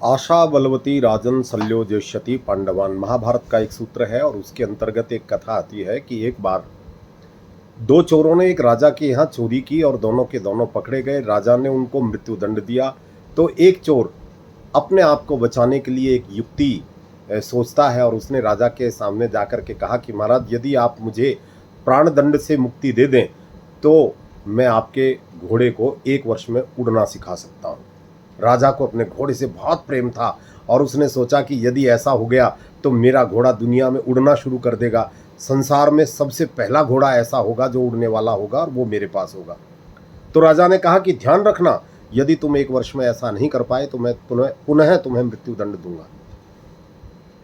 आशा बलवती राजन शल्योजेष्यति पांडवान महाभारत का एक सूत्र है और उसके अंतर्गत एक कथा आती है कि एक बार दो चोरों ने एक राजा के यहाँ चोरी की और दोनों के दोनों पकड़े गए। राजा ने उनको मृत्युदंड दिया। तो एक चोर अपने आप को बचाने के लिए एक युक्ति सोचता है और उसने राजा के सामने जाकर के कहा कि महाराज, यदि आप मुझे प्राणदंड से मुक्ति दे दें तो मैं आपके घोड़े को 1 वर्ष में उड़ना सिखा सकता हूँ। राजा को अपने घोड़े से बहुत प्रेम था और उसने सोचा कि यदि ऐसा हो गया तो मेरा घोड़ा दुनिया में उड़ना शुरू कर देगा। संसार में सबसे पहला घोड़ा ऐसा होगा जो उड़ने वाला होगा और वो मेरे पास होगा। तो राजा ने कहा कि ध्यान रखना, यदि तुम 1 वर्ष में ऐसा नहीं कर पाए तो मैं पुनः तुम्हें मृत्युदंड दूंगा।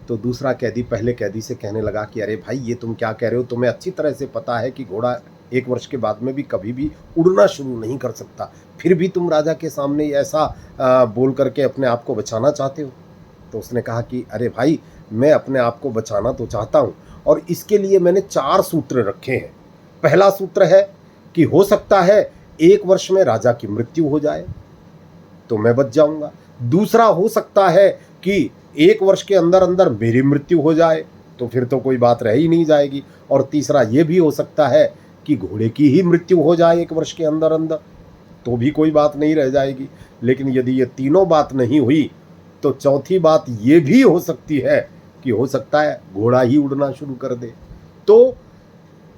तो दूसरा कैदी पहले कैदी से कहने लगा कि अरे भाई, ये तुम क्या कह रहे हो? तुम्हें अच्छी तरह से पता है कि घोड़ा 1 वर्ष के बाद में भी कभी भी उड़ना शुरू नहीं कर सकता, फिर भी तुम राजा के सामने ऐसा बोल करके अपने आप को बचाना चाहते हो। तो उसने कहा कि अरे भाई, मैं अपने आप को बचाना तो चाहता हूँ और इसके लिए मैंने 4 सूत्र रखे हैं। पहला सूत्र है कि हो सकता है 1 वर्ष में राजा की मृत्यु हो जाए तो मैं बच जाऊंगा। दूसरा, हो सकता है कि 1 वर्ष के अंदर अंदर मेरी मृत्यु हो जाए तो फिर तो कोई बात रह ही नहीं जाएगी। और तीसरा ये भी हो सकता है कि घोड़े की ही मृत्यु हो जाए 1 वर्ष के अंदर अंदर तो भी कोई बात नहीं रह जाएगी। लेकिन यदि ये तीनों बात नहीं हुई तो चौथी बात ये भी हो सकती है कि हो सकता है घोड़ा ही उड़ना शुरू कर दे। तो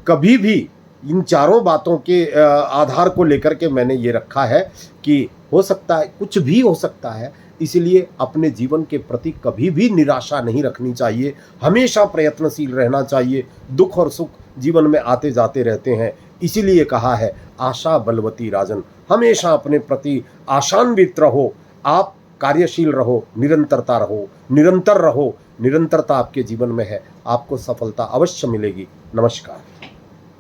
कभी भी इन चारों बातों के आधार को लेकर के मैंने ये रखा है कि हो सकता है, कुछ भी हो सकता है। इसलिए अपने जीवन के प्रति कभी भी निराशा नहीं रखनी चाहिए, हमेशा प्रयत्नशील रहना चाहिए। दुख और सुख जीवन में आते जाते रहते हैं, इसीलिए कहा है आशा बलवती राजन। हमेशा अपने प्रति आशान्वित रहो, आप कार्यशील रहो, निरंतरता रहो, निरंतर रहो। निरंतरता आपके जीवन में है, आपको सफलता अवश्य मिलेगी। नमस्कार।